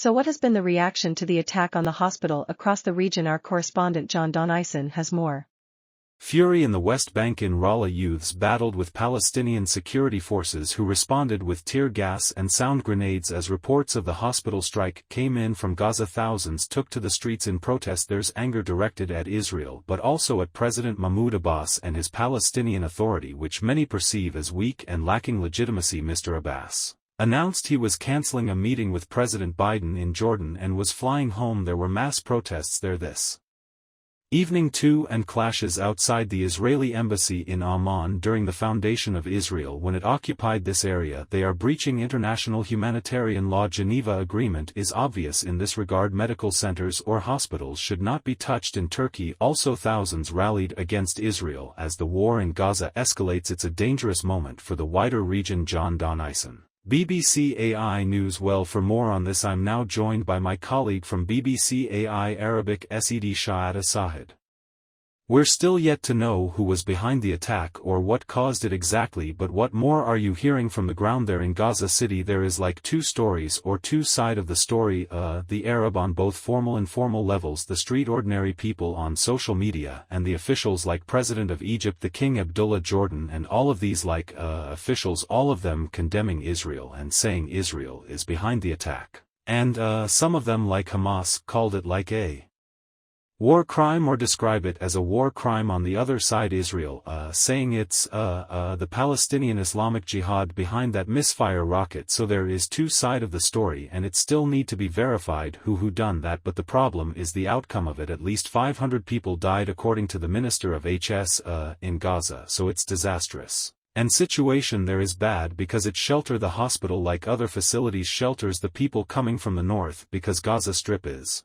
So what has been the reaction to the attack on the hospital across the region? Our correspondent John Donison has more. Fury in the West Bank. In Raqqa, youths battled with Palestinian security forces who responded with tear gas and sound grenades as reports of the hospital strike came in from Gaza. Thousands took to the streets in protest. There's anger directed at Israel but also at President Mahmoud Abbas and his Palestinian Authority, which many perceive as weak and lacking legitimacy. Mr. Abbas announced he was cancelling a meeting with President Biden in Jordan and was flying home. There were mass protests there this evening too, and clashes outside the Israeli embassy in Amman during the foundation of Israel when it occupied this area. They are breaching international humanitarian law. Geneva Agreement is obvious in this regard. Medical centers or hospitals should not be touched in Turkey. Also, thousands rallied against Israel as the war in Gaza escalates. It's a dangerous moment for the wider region. John Donison, BBCAiNews. Well, for more on this I'm now joined by my colleague from BBCAi Arabic Saad Asahid. We're still yet to know who was behind the attack or what caused it exactly, but what more are you hearing from the ground there in Gaza City? There is like two stories or two sides of the story, the Arab on both formal and informal levels, the street ordinary people on social media, and the officials like President of Egypt, the King Abdullah, Jordan, and all of these like officials, all of them condemning Israel and saying Israel is behind the attack. And some of them like Hamas called it like a war crime or describe it as a war crime. On the other side, Israel saying it's the Palestinian Islamic Jihad behind that misfire rocket. So there is two sides of the story and it still need to be verified who done that, but the problem is the outcome of it. At least 500 people died according to the Minister of HS in Gaza, so it's disastrous. And situation there is bad because it shelter the hospital like other facilities shelters the people coming from the north, because Gaza Strip is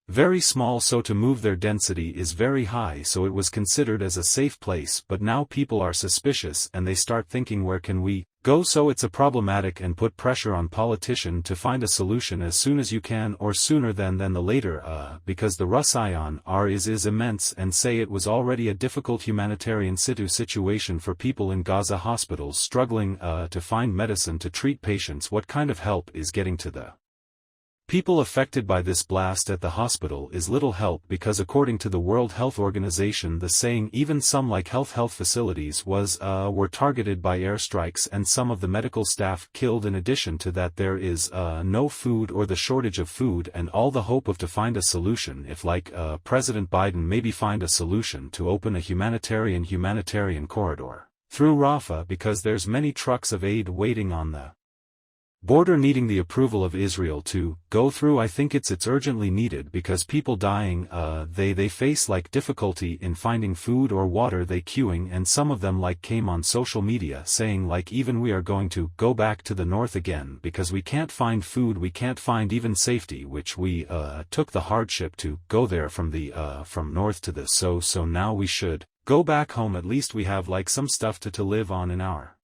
very small, so to move their density is very high, so it was considered as a safe place. But now people are suspicious and they start thinking, where can we go? So it's a problematic and put pressure on politician to find a solution as soon as you can, or sooner than the later, because the Russian is immense, and say it was already a difficult humanitarian situation for people in Gaza hospitals struggling to find medicine to treat patients. What kind of help is getting to the people affected by this blast at the hospital? Is little help, because according to the World Health Organization, the saying even some like health facilities were targeted by airstrikes and some of the medical staff killed. In addition to that, there is no food or the shortage of food, and all the hope of to find a solution if like President Biden maybe find a solution to open a humanitarian corridor through Rafah, because there's many trucks of aid waiting on the border needing the approval of Israel to go through. I think it's urgently needed because people dying, they face like difficulty in finding food or water. They queuing, and some of them like came on social media saying like even we are going to go back to the north again because we can't find food, we can't find even safety, which we took the hardship to go there from north to this, so now we should go back home. At least we have like some stuff to live on in our